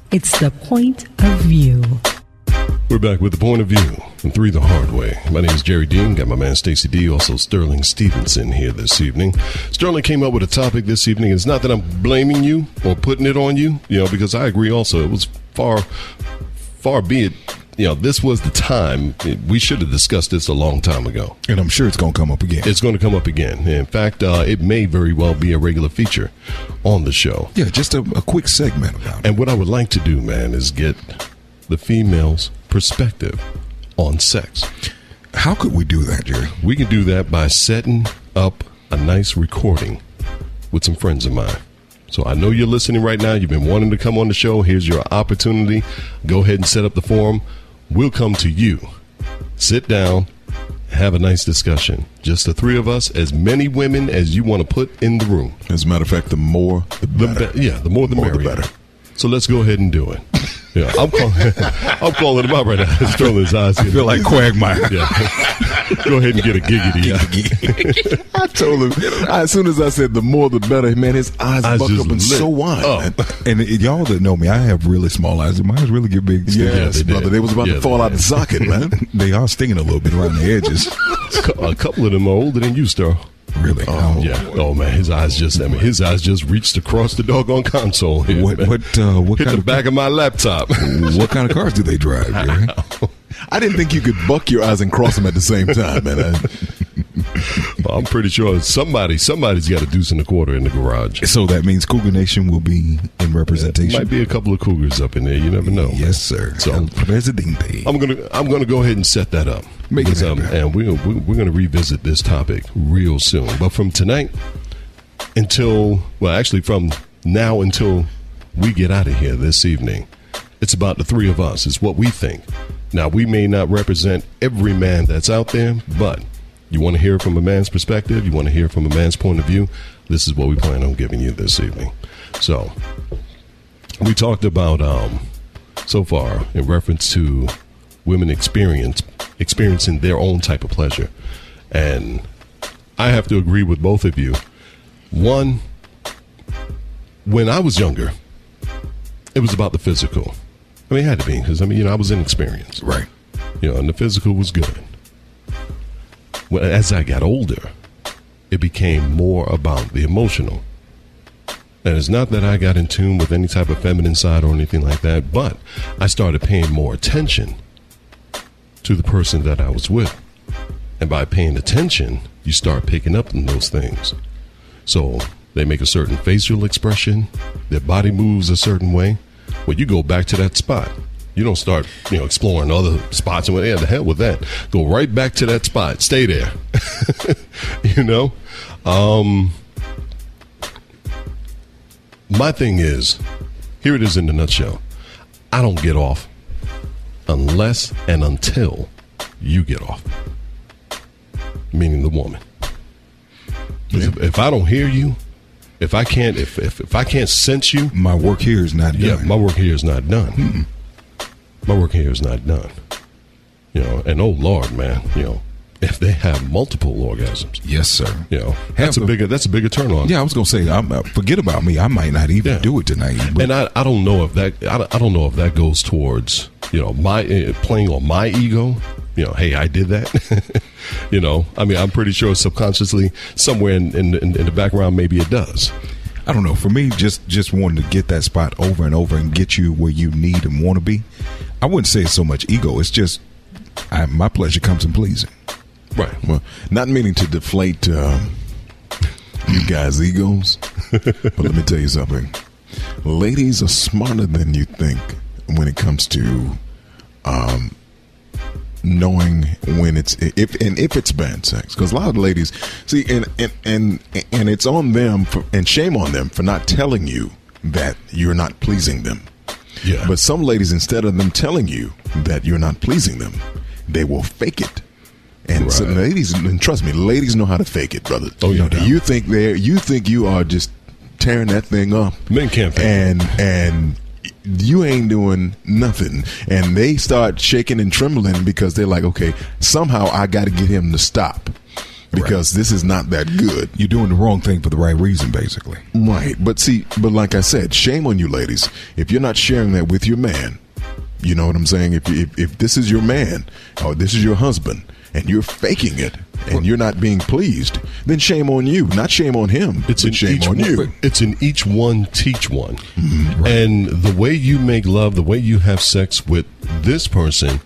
It's the point of view. We're back with the point of view from 3 the Hard Way. My name is Jerry Dean. Got my man Stacey D, also Sterling Stevenson here this evening. Sterling came up with a topic this evening. It's not that I'm blaming you or putting it on you, because I agree also. It was far be it, this was the time. We should have discussed this a long time ago. And I'm sure it's going to come up again. It's going to come up again. In fact, it may very well be a regular feature on the show. Yeah, just a quick segment about it. And what I would like to do, man, is get the female's perspective on sex. How could we do that, Jerry? We can do that by setting up a nice recording with some friends of mine. So I know you're listening right now. You've been wanting to come on the show. Here's your opportunity. Go ahead and set up the forum. We'll come to you. Sit down, have a nice discussion. Just the 3 of us, as many women as you want to put in the room. As a matter of fact, the more, the better. The more the merrier. The better. So let's go ahead and do it. Yeah, I'm calling him out right now. Sterling's eyes. I feel like Quagmire. Yeah. Go ahead and get a giggity. I told him, as soon as I said the more the better, man, his eyes buck up and so wide. Man. And y'all that know me, I have really small eyes. My eyes really get big. Yes, brother. They was about to fall out of the socket, man. They are stinging a little bit around the edges. A couple of them are older than you, Sterl. Really? Oh, yeah. Oh, man, his eyes just reached across the doggone console here. What hit kind the back of my laptop. What kind of cars do they drive, Jerry? I didn't think you could buck your eyes and cross them at the same time, man. I'm pretty sure somebody's got a deuce and a quarter in the garage. So that means Cougar Nation will be in representation. Might be a couple of Cougars up in there. You never know. Yes, sir. So Presidente. I'm gonna go ahead and set that up. And we're gonna revisit this topic real soon. But from tonight from now until we get out of here this evening, it's about the 3 of us. It's what we think. Now, we may not represent every man that's out there, but you want to hear from a man's perspective, you want to hear from a man's point of view, this is what we plan on giving you this evening. So, we talked about, so far, in reference to women experiencing their own type of pleasure. And I have to agree with both of you. One, when I was younger, it was about the physical. I mean, it had to be, because, I was inexperienced. Right. And the physical was good. Well, as I got older, it became more about the emotional. And it's not that I got in tune with any type of feminine side or anything like that, but I started paying more attention to the person that I was with. And by paying attention, you start picking up on those things. So they make a certain facial expression, their body moves a certain way. Well, you go back to that spot. You don't start, exploring other spots and the hell with that. Go right back to that spot. Stay there. My thing is, here it is in a nutshell. I don't get off unless and until you get off. Meaning the woman. Yeah. If I don't hear you, if I can't sense you, my work here is not done. Yeah, my work here is not done. Mm-mm. My work here is not done. And oh Lord, man, if they have multiple orgasms, yes, sir. That's a bigger turn on. Yeah, I was gonna say, forget about me. I might not even do it tonight. And I don't know if that goes towards my playing on my ego. Hey, I did that. I'm pretty sure subconsciously somewhere in the background, maybe it does. I don't know. For me, just wanting to get that spot over and over and get you where you need and want to be. I wouldn't say it's so much ego. It's just my pleasure comes in pleasing. Right. Well, not meaning to deflate you guys' egos, but let me tell you something. Ladies are smarter than you think when it comes to knowing when if it's bad sex, because a lot of ladies see and it's on them and shame on them for not telling you that you're not pleasing them. Yeah. But some ladies, instead of them telling you that you're not pleasing them, they will fake it. And right. So ladies, and trust me, ladies know how to fake it, brother. Oh, yeah. You think you are just tearing that thing up. Men can't fake and you ain't doing nothing, and they start shaking and trembling because they're like, okay, somehow I got to get him to stop. because this is not that good. You're doing the wrong thing for the right reason, basically. Right. But like I said, shame on you ladies. If you're not sharing that with your man, you know what I'm saying? If this is your man or this is your husband and you're faking it and you're not being pleased, then shame on you, not shame on him. It's in shame on you. It's in each one, teach one. Mm-hmm. Right. And the way you make love, the way you have sex with this person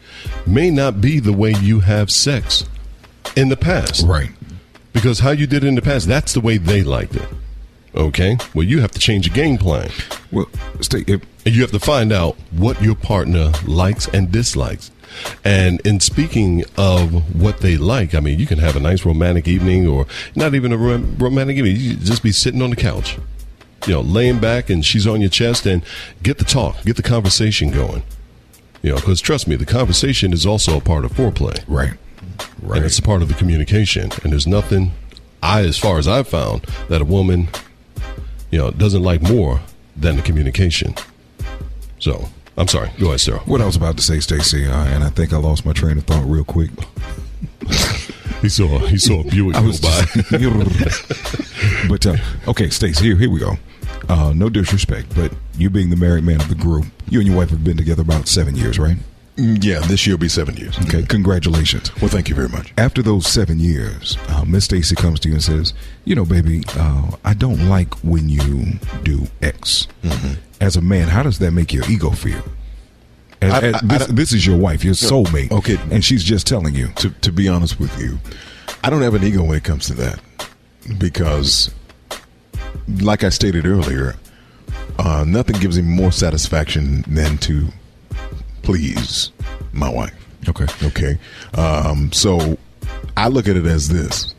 may not be the way you have sex in the past. Right. Because how you did it in the past, that's the way they liked it. Okay? Well, you have to change your game plan. Well, and you have to find out what your partner likes and dislikes. And in speaking of what they like, I mean, you can have a nice romantic evening, or not even a romantic evening. You just be sitting on the couch, you know, laying back, and she's on your chest, and get the talk, get the conversation going. You know, because trust me, the conversation is also a part of foreplay. Right. And it's a part of the communication. And there's nothing, as far as I've found, that a woman, you know, doesn't like more than the communication. So, I'm sorry. Go ahead, Sarah. What I was about to say, Stacey, and I think I lost my train of thought real quick. He saw a Buick go by. But okay, Stacey, here we go. No disrespect, but you being the married man of the group, you and your wife have been together about 7 years, right? Yeah, this year will be 7 years. Okay, congratulations. Well, thank you very much. After those 7 years, Miss Stacey comes to you and says, you know, baby, I don't like when you do X. Mm-hmm. As a man, how does that make your ego feel? This is your wife, your soulmate. Okay. And she's just telling you. To be honest with you, I don't have an ego when it comes to that. Because, like I stated earlier, nothing gives me more satisfaction than to please my wife. Okay. So I look at it as this.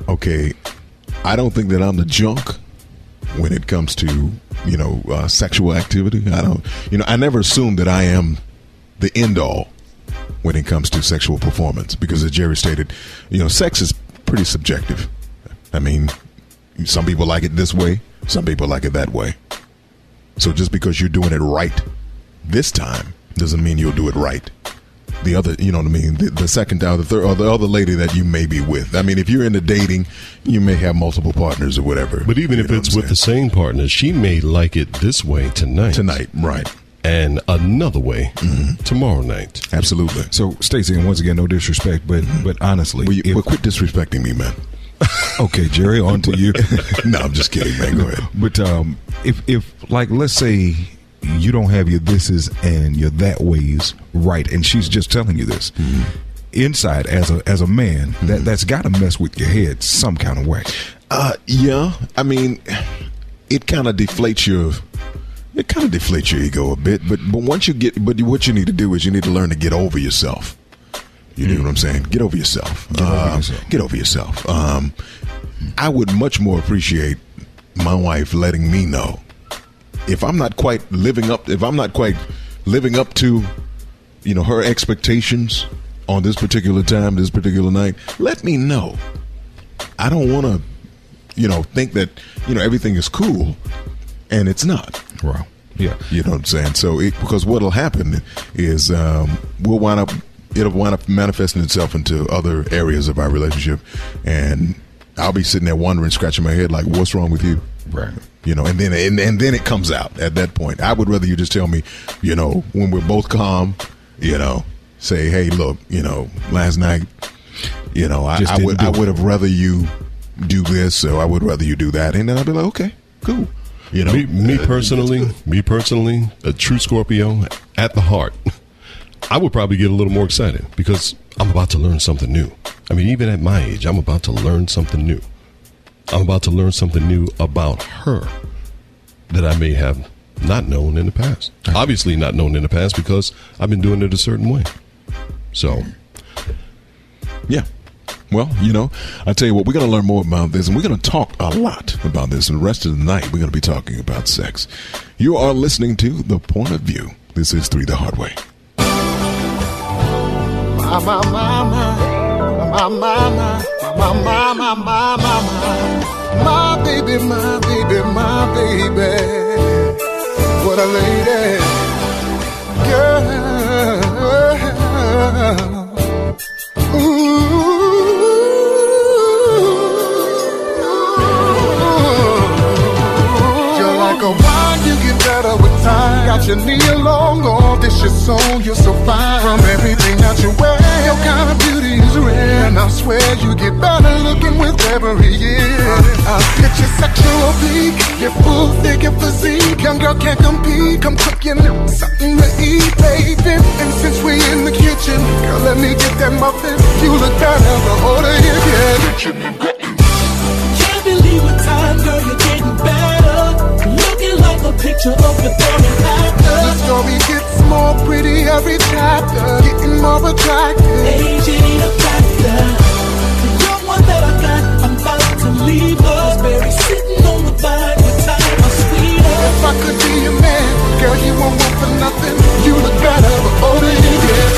Okay, I don't think that I'm the junk when it comes to, you know, sexual activity. I never assume that I am the end all when it comes to sexual performance, because as Jerry stated, you know, sex is pretty subjective. I mean, some people like it this way, some people like it that way. So just because you're doing it right this time doesn't mean you'll do it right the other, you know what I mean, the second time, the third, or the other lady that you may be with. I mean, if you're into dating, you may have multiple partners or whatever. But even if it's with the same partner, she may like it this way tonight. Right. And another way tomorrow night. Absolutely. So, Stacey, and once again, no disrespect, but honestly, well, quit disrespecting me, man. Okay, Jerry, on to you. No, I'm just kidding, man. Go ahead. But if like, let's say you don't have your thises and your that ways right, and she's just telling you this inside as a man, that's got to mess with your head some kind of way. Yeah, I mean, it kind of deflates your ego a bit. But once you get, what you need to do is you need to learn to get over yourself. You know what I'm saying? Get over yourself. Get over yourself. I would much more appreciate my wife letting me know if I'm not quite living up to, you know, her expectations on this particular time, this particular night. Let me know. I don't want to, you know, think that, you know, everything is cool and it's not. Wow. Yeah. You know what I'm saying? So because what'll happen is it'll wind up manifesting itself into other areas of our relationship, and I'll be sitting there wondering, scratching my head like, what's wrong with you? Right. You know, and then it comes out at that point. I would rather you just tell me, you know, when we're both calm, you know, say, hey, look, you know, last night, you know, I would have rather you do this, or I would rather you do that, and then I'd be like, okay, cool. You know, me personally, a true Scorpio at the heart, I would probably get a little more excited because I'm about to learn something new. I mean, even at my age, I'm about to learn something new. I'm about to learn something new about her that I may have not known in the past. Obviously not known in the past because I've been doing it a certain way. So, yeah. Well, you know, I tell you what, we're going to learn more about this, and we're going to talk a lot about this. And the rest of the night, we're going to be talking about sex. You are listening to The Point of View. This is 3 the Hard Way. My baby, what a lady, girl. Ooh, journey along. All this your soul, you're so fine. From everything that you wear, your kind of beauty is rare. And I swear you get better looking with every year. I'll get your sexual peak, your full figure physique. Young girl can't compete, come cook you something to eat, baby. And since we in the kitchen, girl, let me get that muffin. You look better the older you get. Can't believe what time, girl, you're getting better. Looking like a picture of the morning after. The story gets more pretty every chapter, getting more attractive. Age ain't a factor. The young one that I got, I'm about to leave her. Berry sitting on the vine with time, my sweeter. If I could be your man, girl, you won't want for nothing. You look better the older you get.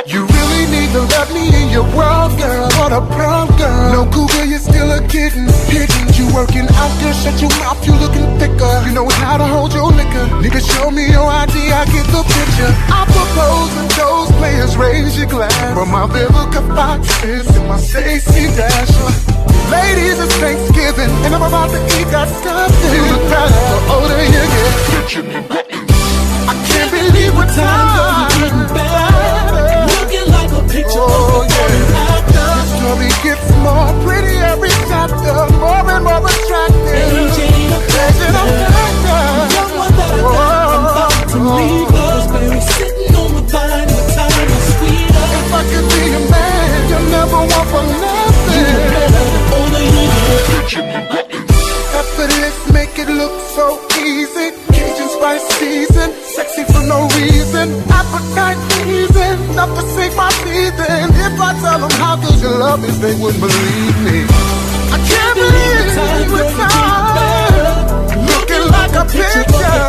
You really need to let me in your world, girl. What a prom girl. No cougar, you're still a kitten. Hidden, you working out, girl. Shut your mouth, you looking thicker. You know how to hold your liquor. Nigga, show me your ID, I get the picture. I propose with those players, raise your glass. From my Vivica Foxes and my Stacey Dasher. Ladies, it's Thanksgiving, and I'm about to eat that stuff. You look better the older you get. I can't believe what time. Looking like a picture of the morning after. The story gets more pretty every chapter, more and more attractive. Age ain't a factor. Young one that I got, I'm about to leave her. Berry sitting on the vine with time, my sweeter. If I could be a man, you'll never want for nothing. You better the older you get. Effortless, make it look so easy. Cajun spice season, sexy for no reason. Appetite pleasing, enough to sink my teeth in. If I tell them how good your love is, they wouldn't believe me. I can't believe the time. Looking like a picture.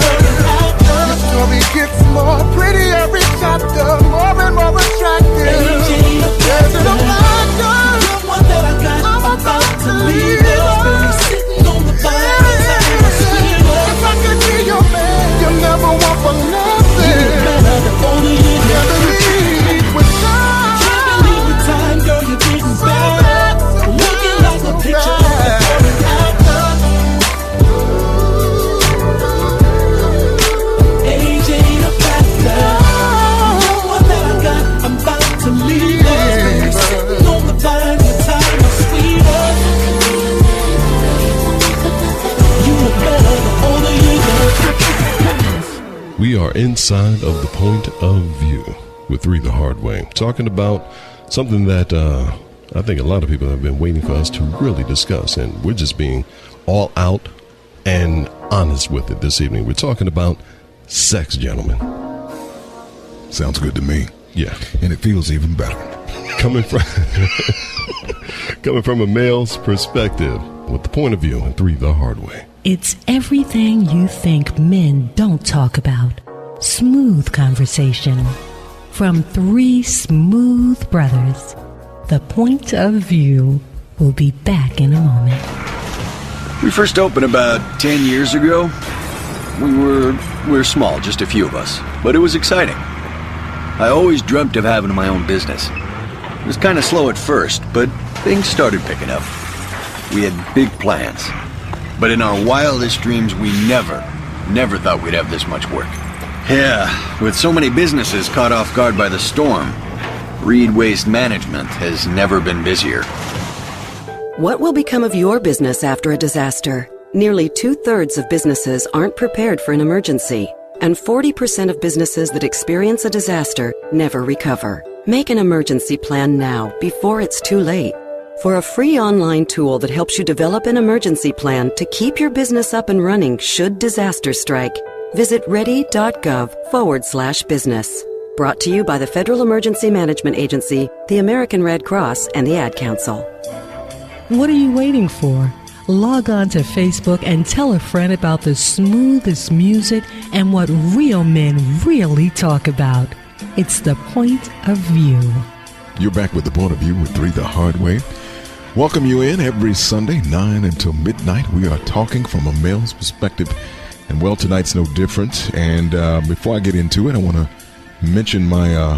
The story gets more pretty every chapter, more and more attractive. There's an factor. One that I got, I'm about to leave her. Berry sitting on the vine with time, my sweeter. If I could be your man, you'll never want for nothing. You better the older you get. Can't believe with time. Can't believe the time, girl, you're getting better. Looking like a picture of the morning after. Age ain't a factor. Young one that I got, I'm about to leave her. Berry sitting on the vine with time, my sweeter. You look better the older you get. We are inside of the point of view with Three the Hard Way, talking about something that I think a lot of people have been waiting for us to really discuss, and we're just being all out and honest with it this evening. We're talking about sex, gentlemen. Sounds good to me. Yeah. And it feels even better. Coming from a male's perspective with the point of view and Three the Hard Way. It's everything you think men don't talk about. Smooth conversation. From three smooth brothers. The point of view will be back in a moment. We first opened about 10 years ago. We were small, just a few of us, but it was exciting. I always dreamt of having my own business. It was kind of slow at first, but things started picking up. We had big plans. But in our wildest dreams, we never thought we'd have this much work. Yeah, with so many businesses caught off guard by the storm, Reed Waste Management has never been busier. What will become of your business after a disaster? Nearly 2/3 of businesses aren't prepared for an emergency, and 40% of businesses that experience a disaster never recover. Make an emergency plan now, before it's too late. For a free online tool that helps you develop an emergency plan to keep your business up and running should disaster strike, visit ready.gov/business. Brought to you by the Federal Emergency Management Agency, the American Red Cross, and the Ad Council. What are you waiting for? Log on to Facebook and tell a friend about the smoothest music and what real men really talk about. It's the point of view. You're back with the point of view with Three the Hard Way. Welcome you in every Sunday, 9 until midnight. We are talking from a male's perspective. And well, tonight's no different. And before I get into it, I want to mention my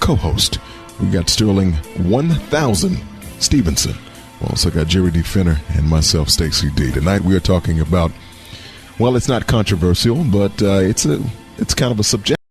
co-host. We got Sterling 1000 Stevenson. We also got Jerry D. Finner and myself, Stacey D. Tonight we are talking about, well, it's not controversial, but it's a it's kind of a subjective.